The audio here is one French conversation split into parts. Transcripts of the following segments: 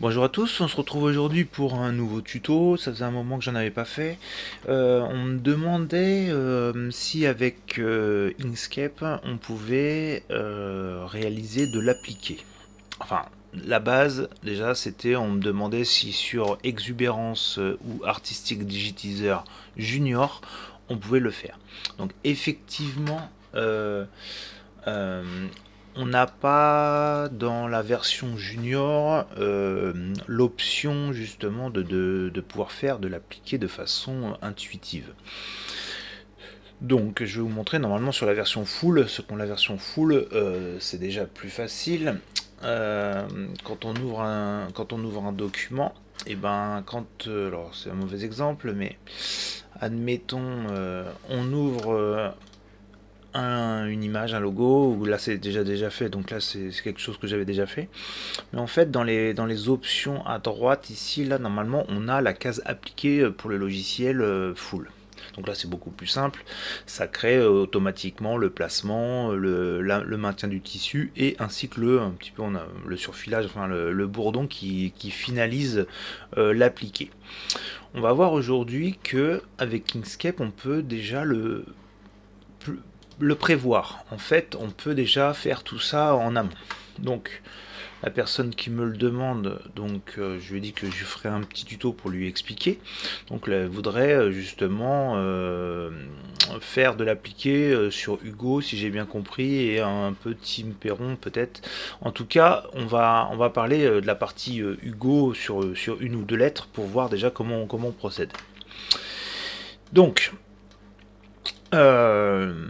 Bonjour à tous, on se retrouve aujourd'hui pour un nouveau tuto, ça faisait un moment que j'en avais pas fait. On me demandait si avec Inkscape on pouvait réaliser de l'appliqué. Enfin, la base déjà c'était on me demandait si sur Exubérance ou Artistic Digitizer Junior on pouvait le faire. Donc effectivement euh, on n'a pas dans la version junior l'option justement de pouvoir faire de l'appliquer de façon intuitive. Donc je vais vous montrer normalement sur la version full, ce qu'on la version full c'est déjà plus facile. Quand on ouvre un document, et ben quand alors c'est un mauvais exemple mais admettons on ouvre une image, un logo, ou là c'est déjà fait, donc là c'est quelque chose que j'avais déjà fait. Mais en fait, dans les options à droite, ici, là, normalement, on a la case appliquée pour le logiciel full. Donc là, c'est beaucoup plus simple. Ça crée automatiquement le placement, le maintien du tissu et ainsi que un petit peu, on a le surfilage, enfin le bourdon qui finalise l'appliqué. On va voir aujourd'hui que avec Inkscape, on peut déjà le prévoir. En fait, on peut déjà faire tout ça en amont. Donc, la personne qui me le demande, donc je lui ai dit que je ferai un petit tuto pour lui expliquer. Donc, elle voudrait justement faire de l'appliquer sur Hugo, si j'ai bien compris, et un petit Perron peut-être. En tout cas, on va parler de la partie Hugo sur une ou deux lettres pour voir déjà comment on procède. Donc, euh,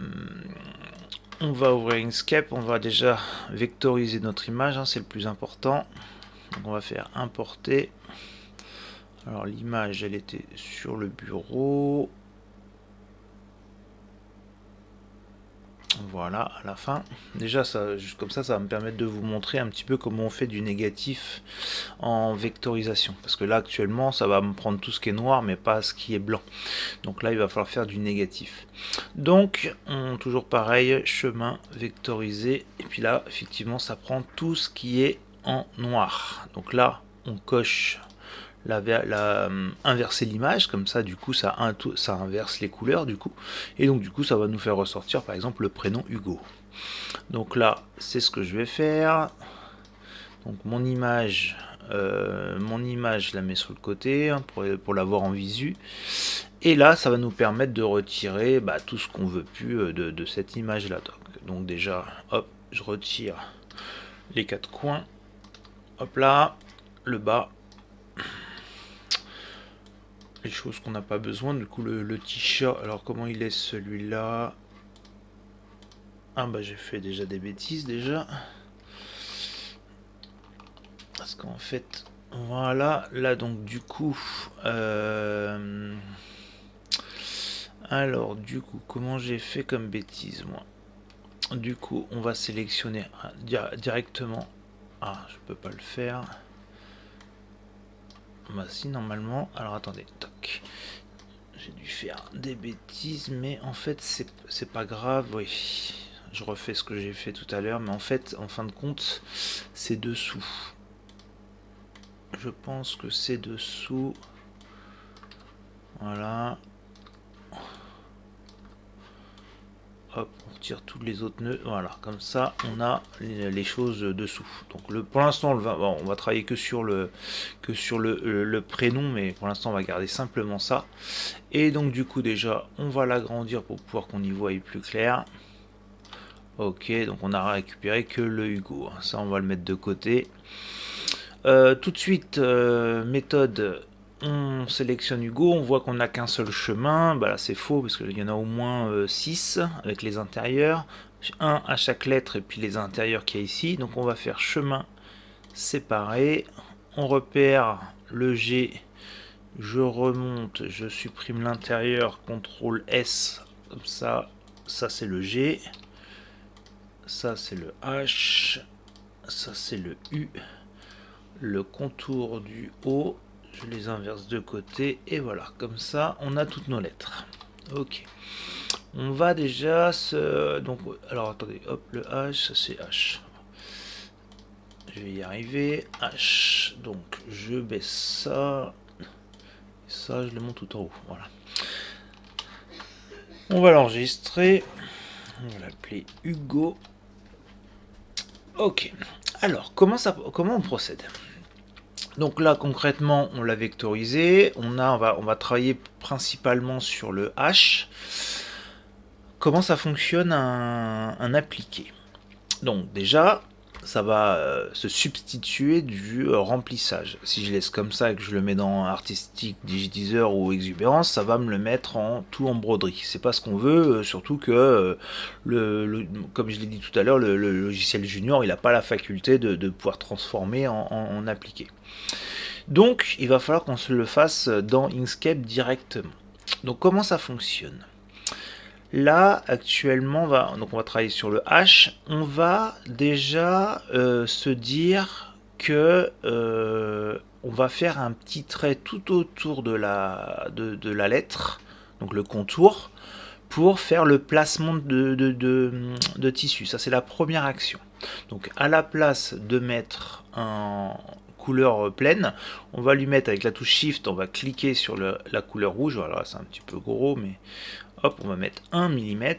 on va ouvrir Inkscape, on va déjà vectoriser notre image, hein, c'est le plus important. Donc on va faire importer. Alors l'image, elle était sur le bureau. Voilà, à la fin. Déjà, ça, juste comme ça va me permettre de vous montrer un petit peu comment on fait du négatif en vectorisation. Parce que là, actuellement, ça va me prendre tout ce qui est noir, mais pas ce qui est blanc. Donc là, il va falloir faire du négatif. Donc, toujours pareil, chemin vectorisé. Et puis là, effectivement, ça prend tout ce qui est en noir. Donc là, on coche inverser l'image, comme ça du coup ça inverse les couleurs du coup, et donc du coup ça va nous faire ressortir par exemple le prénom Hugo. Donc là c'est ce que je vais faire. Donc mon image je la mets sur le côté hein, pour l'avoir en visu, et là ça va nous permettre de retirer tout ce qu'on veut plus de cette image là. Donc déjà hop, je retire les quatre coins, hop là, le bas, les choses qu'on n'a pas besoin. Du coup le t-shirt, alors comment il est celui-là? Ah bah j'ai fait déjà des bêtises déjà, parce qu'en fait voilà, là donc du coup alors du coup comment j'ai fait comme bêtise moi? Du coup on va sélectionner directement, ah je peux pas le faire, bah si normalement, alors attendez, toc, j'ai dû faire des bêtises, mais en fait c'est pas grave, oui. Je refais ce que j'ai fait tout à l'heure, mais en fait, en fin de compte, c'est dessous. Je pense que c'est dessous. Voilà. Hop, on retire tous les autres nœuds. Voilà, comme ça, on a les choses dessous. Donc pour l'instant, on va travailler que sur le prénom, mais pour l'instant, on va garder simplement ça. Et donc du coup, déjà, on va l'agrandir pour pouvoir qu'on y voie plus clair. Ok, donc on a récupéré que le Hugo. Ça, on va le mettre de côté. Tout de suite, méthode, on sélectionne Hugo, on voit qu'on n'a qu'un seul chemin. Bah là, c'est faux parce qu'il y en a au moins 6 avec les intérieurs. Un à chaque lettre et puis les intérieurs qu'il y a ici. Donc on va faire chemin séparé. On repère le G. Je remonte, je supprime l'intérieur, CTRL S. Comme ça, ça c'est le G. Ça c'est le H. Ça c'est le U. Le contour du haut, je les inverse de côté, et voilà, comme ça on a toutes nos lettres. Ok, on va déjà se... Donc, alors attendez, hop, le H, ça c'est H. Je vais y arriver. H. Donc je baisse ça. Et ça, je le monte tout en haut. Voilà. On va l'enregistrer. On va l'appeler Hugo. Ok. Alors, comment on procède? Donc là, concrètement, on l'a vectorisé. On va travailler principalement sur le H. Comment ça fonctionne un appliqué? Donc déjà, ça va se substituer du remplissage. Si je laisse comme ça et que je le mets dans Artistic, Digitizer ou Exubérance, ça va me le mettre tout en broderie. C'est pas ce qu'on veut, surtout que, comme je l'ai dit tout à l'heure, le logiciel Junior, il n'a pas la faculté de pouvoir transformer en appliqué. Donc, il va falloir qu'on se le fasse dans Inkscape directement. Donc, comment ça fonctionne? Là, actuellement, on va travailler sur le H. On va déjà se dire que on va faire un petit trait tout autour de la lettre, donc le contour, pour faire le placement de tissu. Ça, c'est la première action. Donc, à la place de mettre en couleur pleine, on va lui mettre avec la touche Shift, on va cliquer sur la couleur rouge. Voilà, c'est un petit peu gros, mais hop, on va mettre 1 mm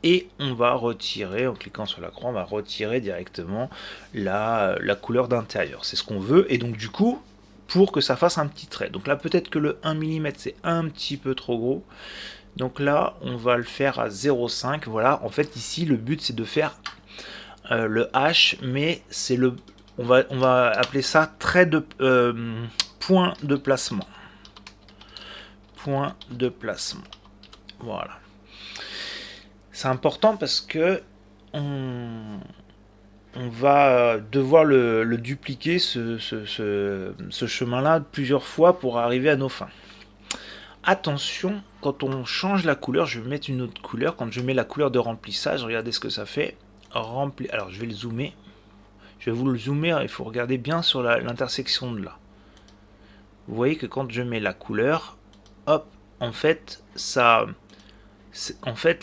et on va retirer, en cliquant sur la croix, on va retirer directement la couleur d'intérieur. C'est ce qu'on veut, et donc du coup, pour que ça fasse un petit trait. Donc là, peut-être que le 1 mm, c'est un petit peu trop gros. Donc là, on va le faire à 0,5. Voilà, en fait, ici, le but, c'est de faire le H, mais c'est on va appeler ça trait de point de placement. Point de placement. Voilà. C'est important parce que on va devoir le dupliquer, ce chemin-là, plusieurs fois pour arriver à nos fins. Attention, quand on change la couleur, je vais mettre une autre couleur. Quand je mets la couleur de remplissage, regardez ce que ça fait. Alors, je vais le zoomer. Je vais vous le zoomer, il faut regarder bien sur l'intersection de là. Vous voyez que quand je mets la couleur, hop, en fait,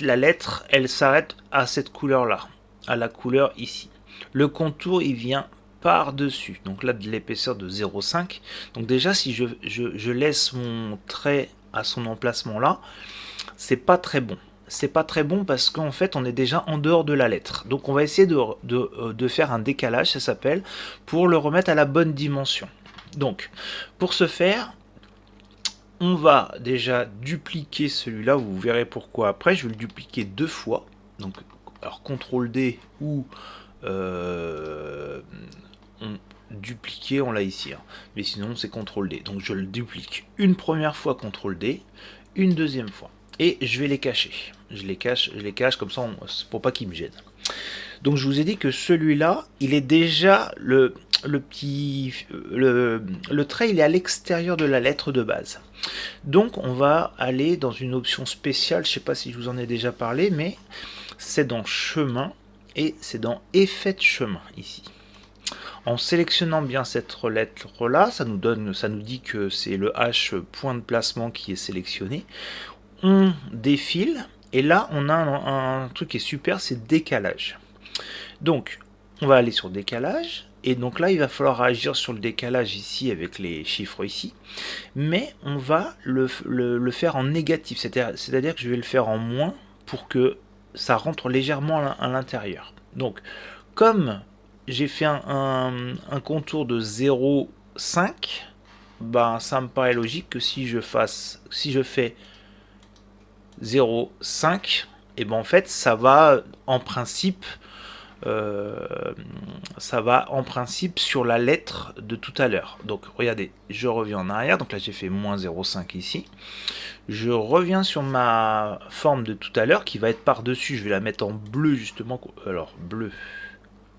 la lettre, elle s'arrête à cette couleur-là, à la couleur ici. Le contour, il vient par-dessus. Donc là, de l'épaisseur de 0,5. Donc déjà, si je laisse mon trait à son emplacement là, c'est pas très bon. C'est pas très bon parce qu'en fait, on est déjà en dehors de la lettre. Donc on va essayer de faire un décalage, ça s'appelle, pour le remettre à la bonne dimension. Donc, pour ce faire, on va déjà dupliquer celui-là, vous verrez pourquoi après, je vais le dupliquer 2 fois. Donc, alors CTRL D ou dupliquer, on l'a ici, hein. Mais sinon c'est CTRL D. Donc je le duplique une première fois, CTRL D, une deuxième fois. Et je vais les cacher. Je les cache comme ça pour pas qu'ils me gênent. Donc je vous ai dit que celui-là, il est déjà le trait, il est à l'extérieur de la lettre de base. Donc on va aller dans une option spéciale, je ne sais pas si je vous en ai déjà parlé, mais c'est dans chemin et c'est dans effet de chemin ici. En sélectionnant bien cette lettre là, ça nous dit que c'est le H point de placement qui est sélectionné. On défile et là on a un truc qui est super, c'est décalage. Donc on va aller sur décalage. Et donc là, il va falloir agir sur le décalage ici avec les chiffres ici. Mais on va le faire en négatif. C'est-à-dire que je vais le faire en moins pour que ça rentre légèrement à l'intérieur. Donc, comme j'ai fait un contour de 0,5, ben, ça me paraît logique que si je fais 0,5, et ben en fait, ça va en principe sur la lettre de tout à l'heure. Donc regardez, je reviens en arrière, donc là j'ai fait moins 0,5 ici. Je reviens sur ma forme de tout à l'heure qui va être par-dessus, je vais la mettre en bleu justement. Alors bleu,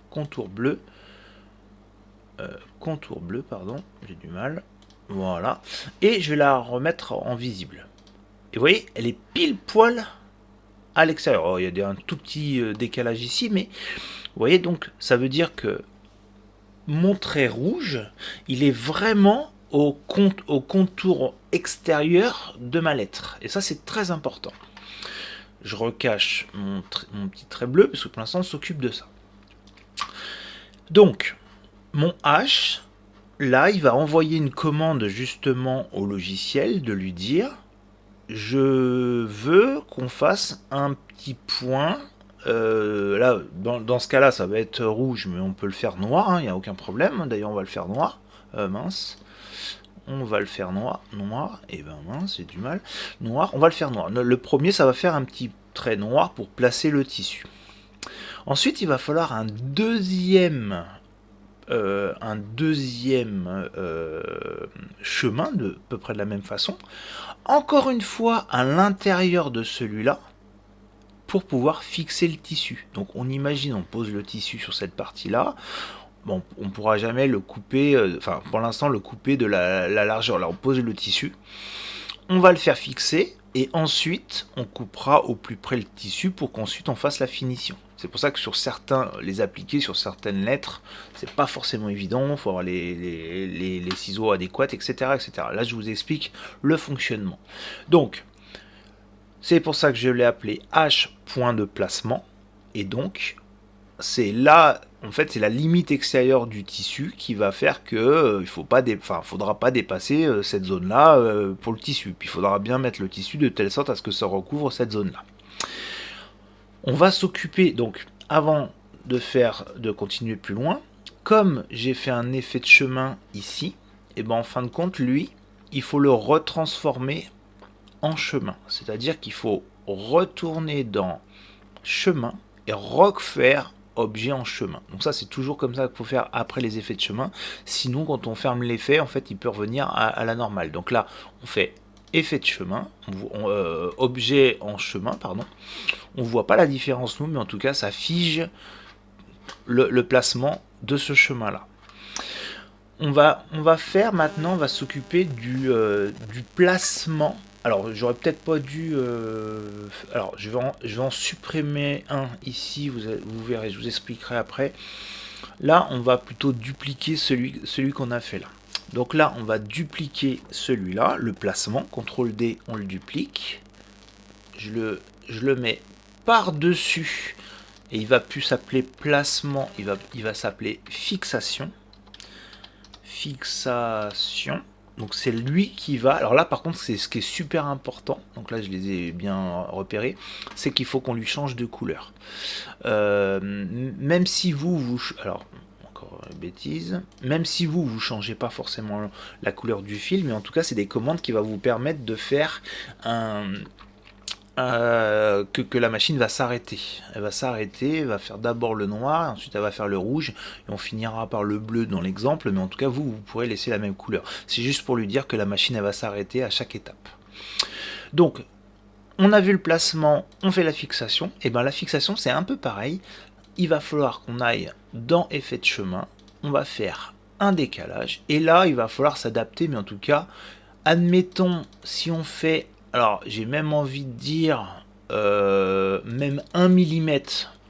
contour bleu, pardon, j'ai du mal. Voilà, et je vais la remettre en visible. Et vous voyez, elle est pile poil à l'extérieur. Oh, il y a un tout petit décalage ici, mais vous voyez, donc ça veut dire que mon trait rouge, il est vraiment au contour extérieur de ma lettre. Et ça, c'est très important. Je recache mon petit trait bleu, parce que pour l'instant, on s'occupe de ça. Donc, mon H, là, il va envoyer une commande justement au logiciel de lui dire je veux qu'on fasse un petit point. Là, dans ce cas-là, ça va être rouge, mais on peut le faire noir, il n'y a aucun problème. D'ailleurs, on va le faire noir. Mince. On va le faire noir. Noir. Et ben mince, j'ai du mal. Noir, on va le faire noir. Le premier, ça va faire un petit trait noir pour placer le tissu. Ensuite, il va falloir un deuxième chemin de à peu près de la même façon, encore une fois à l'intérieur de celui-là, pour pouvoir fixer le tissu. Donc on imagine, on pose le tissu sur cette partie-là. Bon, on ne pourra jamais le couper, enfin pour l'instant le couper de la largeur. Là on pose le tissu, on va le faire fixer, et ensuite on coupera au plus près le tissu pour qu'ensuite on fasse la finition. C'est pour ça que sur certains, les appliquer sur certaines lettres, c'est pas forcément évident, il faut avoir les ciseaux adéquats, etc., etc. Là je vous explique le fonctionnement. Donc, c'est pour ça que je l'ai appelé H point de placement, et donc c'est là, en fait, c'est la limite extérieure du tissu qui va faire que faudra pas dépasser cette zone-là pour le tissu. Puis il faudra bien mettre le tissu de telle sorte à ce que ça recouvre cette zone-là. On va s'occuper, donc, avant de continuer plus loin, comme j'ai fait un effet de chemin ici, et ben en fin de compte, lui, il faut le retransformer en chemin. C'est-à-dire qu'il faut retourner dans chemin et refaire objet en chemin. Donc ça, c'est toujours comme ça qu'il faut faire après les effets de chemin. Sinon, quand on ferme l'effet, en fait, il peut revenir à la normale. Donc là, on fait effet de chemin, objet en chemin, pardon. On voit pas la différence, nous, mais en tout cas, ça fige le placement de ce chemin-là. On va faire maintenant, on va s'occuper du placement. Alors, j'aurais peut-être pas dû... alors, je vais en supprimer un ici, vous verrez, je vous expliquerai après. Là, on va plutôt dupliquer celui qu'on a fait là. Donc là, on va dupliquer celui-là, le placement. CTRL D, on le duplique. Je le mets par-dessus. Et il va plus s'appeler placement, il va s'appeler fixation. Fixation. Donc c'est lui qui va... Alors là par contre c'est ce qui est super important, donc là je les ai bien repérés, c'est qu'il faut qu'on lui change de couleur. Même si alors encore une bêtise, même si vous changez pas forcément la couleur du fil, mais en tout cas c'est des commandes qui vont vous permettre de faire que la machine va s'arrêter. Elle va s'arrêter, elle va faire d'abord le noir, ensuite elle va faire le rouge, et on finira par le bleu dans l'exemple, mais en tout cas vous pourrez laisser la même couleur. C'est juste pour lui dire que la machine elle va s'arrêter à chaque étape. Donc, on a vu le placement, on fait la fixation, et bien la fixation c'est un peu pareil. Il va falloir qu'on aille dans effet de chemin, on va faire un décalage, et là il va falloir s'adapter, mais en tout cas, admettons si on fait... Alors, j'ai même envie de dire même 1 mm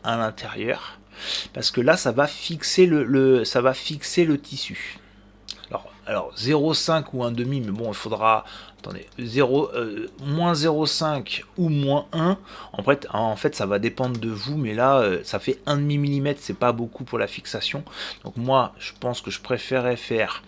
à l'intérieur, parce que là, ça va fixer ça va fixer le tissu. Alors 0,5 ou 1,5, mais bon, il faudra... Attendez, moins 0,5 ou moins 1, en fait, ça va dépendre de vous, mais là, ça fait 1,5 mm, c'est pas beaucoup pour la fixation. Donc moi, je pense que je préférerais faire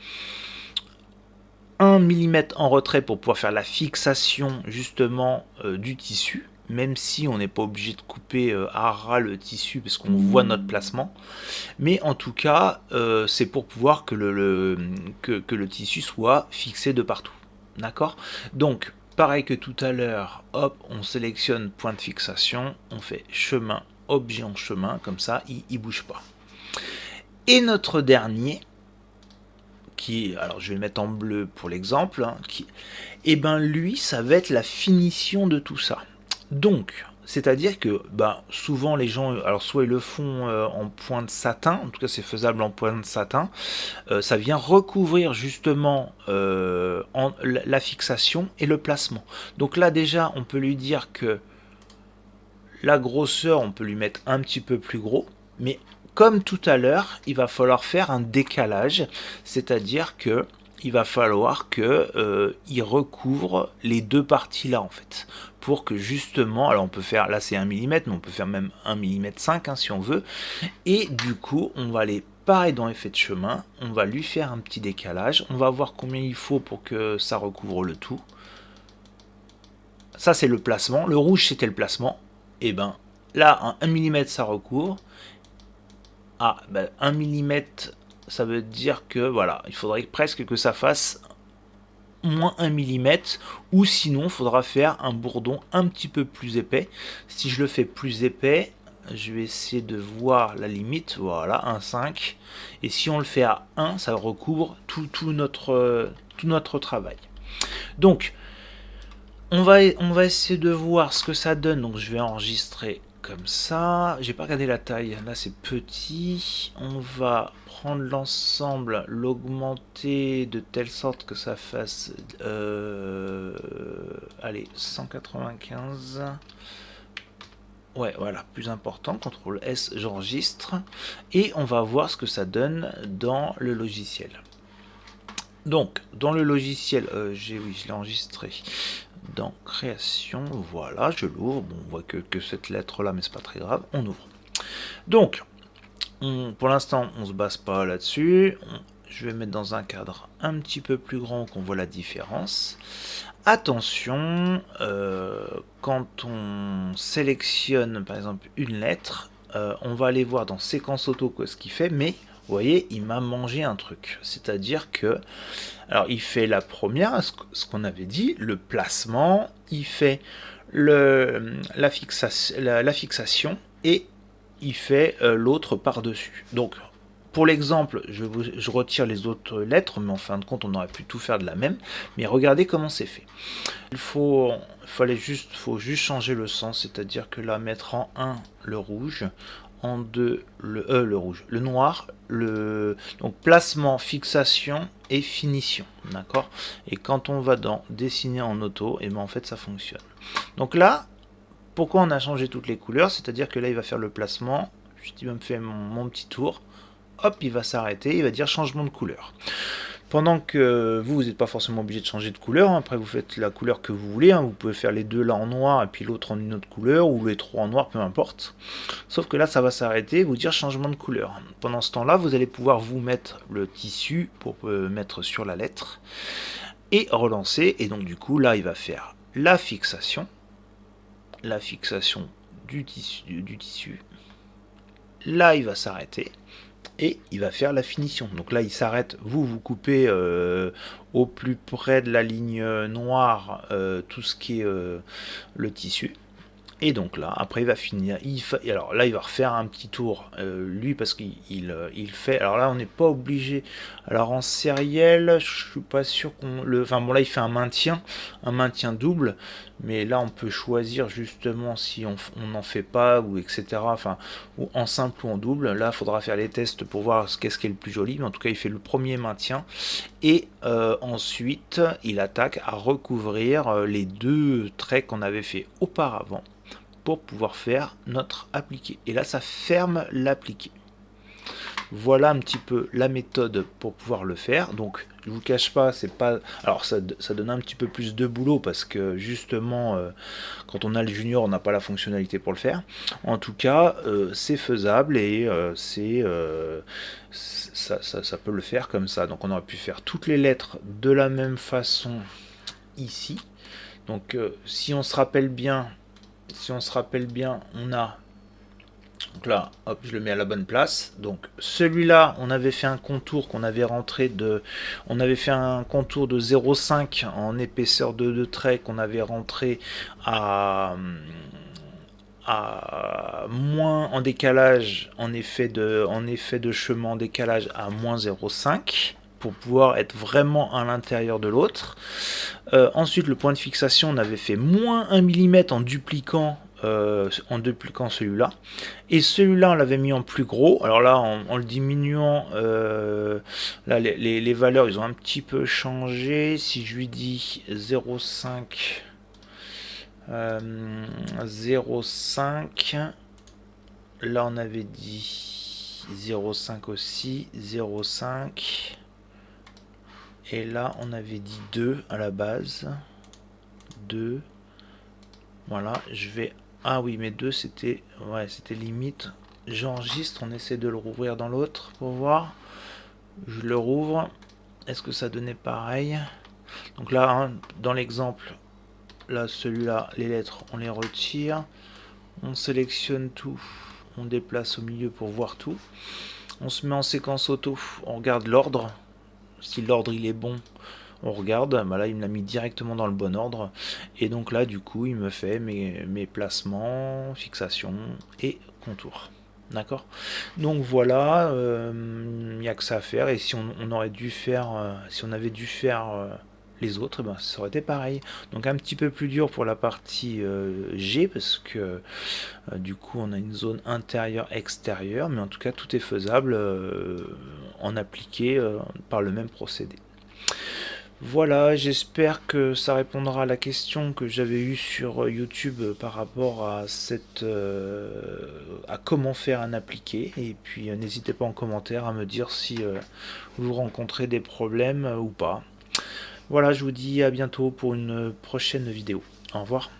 1 mm en retrait pour pouvoir faire la fixation justement du tissu, même si on n'est pas obligé de couper à ras le tissu parce qu'on voit notre placement, mais en tout cas c'est pour pouvoir que le tissu soit fixé de partout, d'accord. Donc pareil que tout à l'heure, hop, on sélectionne point de fixation, on fait chemin, objet en chemin, comme ça il bouge pas. Et notre dernier, alors je vais le mettre en bleu pour l'exemple, et ben lui ça va être la finition de tout ça. Donc c'est-à-dire que souvent les gens, alors soit ils le font en point de satin, en tout cas c'est faisable en point de satin, ça vient recouvrir justement la fixation et le placement. Donc là déjà on peut lui dire que la grosseur on peut lui mettre un petit peu plus gros, mais comme tout à l'heure, il va falloir faire un décalage, c'est-à-dire que il va falloir que il recouvre les deux parties là en fait, pour que justement, alors on peut faire, là c'est 1 mm, mais on peut faire même 1 mm 5 si on veut, et du coup on va aller Pareil dans effet de chemin, on va lui faire un petit décalage. On va voir combien il faut pour que ça recouvre le tout. Ça, c'est le placement. Le rouge, c'était le placement. Et ben là, 1 mm, ça recouvre. Ah, ben 1 mm, ça veut dire que voilà, il faudrait presque que ça fasse moins 1 mm, ou sinon, il faudra faire un bourdon un petit peu plus épais. Si je le fais plus épais, je vais essayer de voir la limite. Voilà, 1,5. Et si on le fait à 1, ça recouvre tout notre travail. Donc, on va essayer de voir ce que ça donne. Donc, je vais enregistrer comme ça. J'ai pas regardé la taille. Là, c'est petit. On va prendre l'ensemble, l'augmenter de telle sorte que ça fasse allez, 195. Ouais, voilà, plus important. CTRL S, j'enregistre. Et on va voir ce que ça donne dans le logiciel. Donc, dans le logiciel, oui, je l'ai enregistré. Dans création, voilà, je l'ouvre. Bon, on voit que cette lettre là, mais c'est pas très grave. On ouvre. Donc, pour l'instant, on se base pas là-dessus. Je vais mettre dans un cadre un petit peu plus grand qu'on voit la différence. Attention, quand on sélectionne par exemple une lettre, on va aller voir dans séquence auto ce qu'il fait, mais vous voyez, il m'a mangé un truc. C'est-à-dire que, alors il fait la première, ce qu'on avait dit, le placement, il fait la fixation et il fait l'autre par-dessus. Donc, pour l'exemple, je retire les autres lettres, mais en fin de compte, on aurait pu tout faire de la même. Mais regardez comment c'est fait. Faut juste changer le sens, c'est-à-dire que là, mettre en 1 le rouge, en 2 le rouge, le noir, donc placement, fixation et finition, d'accord. Et quand on va dans dessiner en auto, et ben en fait ça fonctionne. Donc là, pourquoi on a changé toutes les couleurs, c'est-à-dire que là il va faire le placement, il va me faire mon petit tour, hop, il va s'arrêter, il va dire changement de couleur. Pendant que vous n'êtes pas forcément obligé de changer de couleur, hein. Après vous faites la couleur que vous voulez, hein. Vous pouvez faire les deux là en noir et puis l'autre en une autre couleur, ou les trois en noir, peu importe. Sauf que là ça va s'arrêter et vous dire changement de couleur. Pendant ce temps là, vous allez pouvoir vous mettre le tissu pour mettre sur la lettre et relancer, et donc du coup là il va faire la fixation du tissu. Là il va s'arrêter et il va faire la finition. Donc là il s'arrête, vous coupez au plus près de la ligne noire tout ce qui est le tissu. Et donc là, après il va finir, alors là il va refaire un petit tour, lui parce qu'il fait, alors là on n'est pas obligé, alors en sériel, je suis pas sûr enfin bon là il fait un maintien double, mais là on peut choisir justement si on n'en fait pas, ou etc, enfin, ou en simple ou en double, là il faudra faire les tests pour voir qu'est-ce qui est le plus joli, mais en tout cas il fait le premier maintien, et ensuite il attaque à recouvrir les deux traits qu'on avait fait auparavant, pour pouvoir faire notre appliqué. Et là, ça ferme l'appliqué. Voilà un petit peu la méthode pour pouvoir le faire. Donc, je vous cache pas, c'est pas. Alors, ça donne un petit peu plus de boulot parce que justement, quand on a le junior, on n'a pas la fonctionnalité pour le faire. En tout cas, c'est faisable et ça peut le faire comme ça. Donc, on aurait pu faire toutes les lettres de la même façon ici. Donc, si on se rappelle bien, on a, donc là, hop, je le mets à la bonne place. Donc celui-là, on avait fait un contour qu'on avait on avait fait un contour de 0,5 en épaisseur de trait qu'on avait rentré à moins en décalage, en effet de chemin en décalage à moins 0,5 pour pouvoir être vraiment à l'intérieur de l'autre. Ensuite, le point de fixation, on avait fait moins 1 mm en dupliquant celui-là. Et celui-là, on l'avait mis en plus gros. Alors là, en le diminuant, là, les valeurs, ils ont un petit peu changé. Si je lui dis 0,5, 0,5, là, on avait dit 0,5 aussi, 0,5. Et là, on avait dit 2 à la base. 2. Voilà, je vais... Ah oui, mais 2, c'était... Ouais, c'était limite. j'enregistre, on essaie de le rouvrir dans l'autre pour voir. Je le rouvre. Est-ce que ça donnait pareil? Donc là, hein, dans l'exemple, là, celui-là, les lettres, on les retire. On sélectionne tout. On déplace au milieu pour voir tout. On se met en séquence auto. On regarde l'ordre. Si l'ordre il est bon, on regarde. Bah là, il me l'a mis directement dans le bon ordre. Et donc là, du coup, il me fait mes placements, fixations et contours. D'accord. Donc voilà, il n'y a que ça à faire. Et si on aurait dû faire, si on avait dû faire les autres, eh ben, ça aurait été pareil. Donc un petit peu plus dur pour la partie G, parce que du coup on a une zone intérieure-extérieure, mais en tout cas tout est faisable en appliqué par le même procédé. Voilà, j'espère que ça répondra à la question que j'avais eue sur YouTube par rapport à à comment faire un appliqué. Et puis n'hésitez pas en commentaire à me dire si vous rencontrez des problèmes ou pas. Voilà, je vous dis à bientôt pour une prochaine vidéo. Au revoir.